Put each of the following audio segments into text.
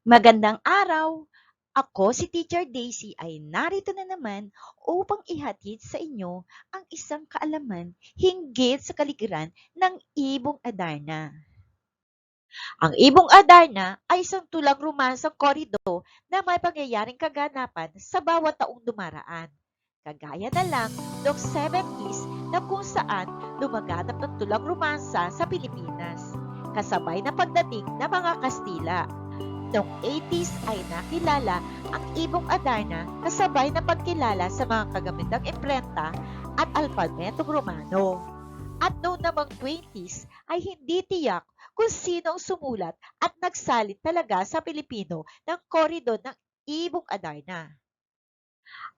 Magandang araw! Ako si Teacher Daisy ay narito na naman upang ihatid sa inyo ang isang kaalaman hinggil sa kaligiran ng Ibong Adarna. Ang Ibong Adarna ay isang tulang romansang korido na may pangyayaring kaganapan sa bawat taong dumaraan. Kagaya na lang noong 70s na kung saan lumaganap ng tulang romansa sa Pilipinas, kasabay ng pagdating ng mga Kastila. Noong 80s ay nakilala ang Ibong Adarna kasabay ng pagkilala sa mga kagamitang imprenta at alpabetong Romano. At noong namang 20s ay hindi tiyak kung sino ang sumulat at nagsalin talaga sa Pilipino ng korido ng Ibong Adarna.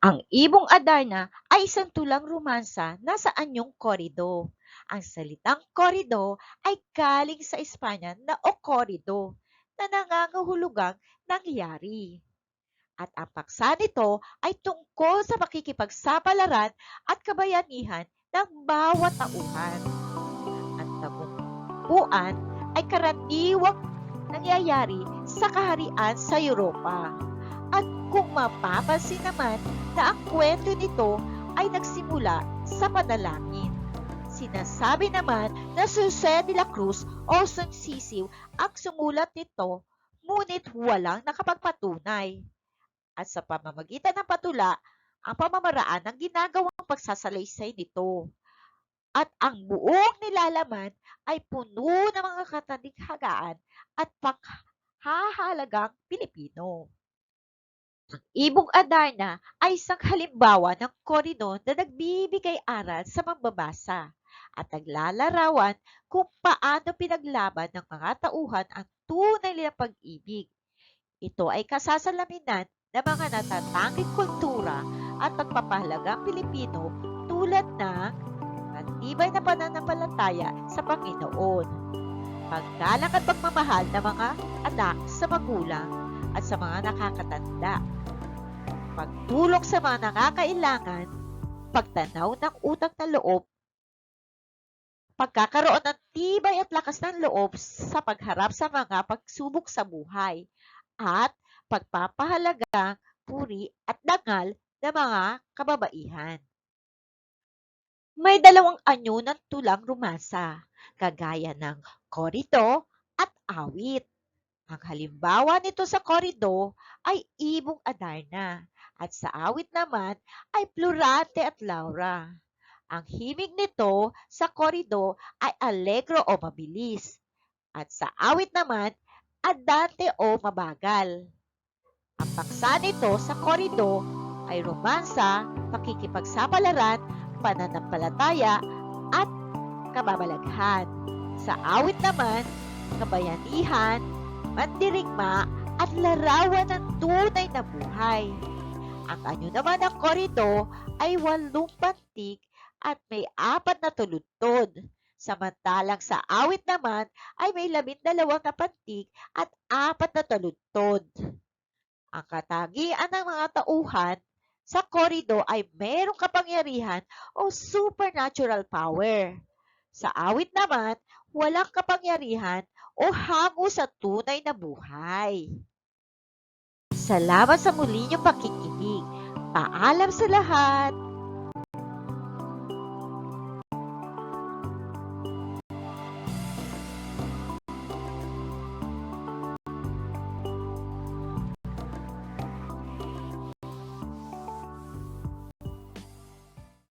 Ang Ibong Adarna ay isang tulang romansa na sa anyong korido. Ang salitang korido ay galing sa Espanya na o korido na nangangahulugang nangyari. At ang paksa nito ay tungkol sa pakikipagsapalaran at kabayanihan ng bawat tauhan. Ang tagumpay ay karaniwang nangyayari sa kaharian sa Europa. At kung mapapansin naman na ang kwento nito ay nagsimula sa panalangin. Sinasabi naman na si Jose de la Cruz o San Sisiw ang sumulat nito, ngunit walang nakapagpatunay. At sa pamamagitan ng patula, ang pamamaraan ng ginagawang pagsasalaysay nito. At ang buong nilalaman ay puno ng mga katadikhagaan at paghahalagang Pilipino. Ang Ibong Adarna ay isang halimbawa ng korido na nagbibigay aral sa mambabasa at naglalarawan kung paano pinaglaban ng mga tauhan ang tunay nilang pag-ibig. Ito ay kasasalaminan ng mga natatanging kultura at pagpapahalagang Pilipino tulad ng matibay na pananampalataya sa Panginoon, paggalang at pagmamahal ng mga anak sa magulang at sa mga nakakatanda, pagtulong sa mga nakakailangan, pagtanaw ng utang na loob, pagkakaroon ng tibay at lakas ng loob sa pagharap sa mga pagsubok sa buhay, at pagpapahalagang puri at dangal ng mga kababaihan. May dalawang anyo ng tulang romansa, kagaya ng korido at awit. Ang halimbawa nito sa korido ay Ibong Adarna at sa awit naman ay Plurante at Laura. Ang himig nito sa korido ay allegro o mabilis at sa awit naman andante o mabagal. Ang paksa nito sa korido ay romansa, pakikipagsapalaran, pananampalataya at kababalaghan. Sa awit naman, kabayanihan, mandirigma at larawan ng tunay na buhay. Ang anyo naman ng korido ay 8 pantig at may 4 na tuludtod. Samantalang sa awit naman ay may 12 na pantig at 4 na taludtod. Ang katagian ng mga tauhan sa korido ay mayroong kapangyarihan o supernatural power. Sa awit naman, walang kapangyarihan o hango sa tunay na buhay. Salamat sa muli niyong pakikinig. Paalam sa lahat!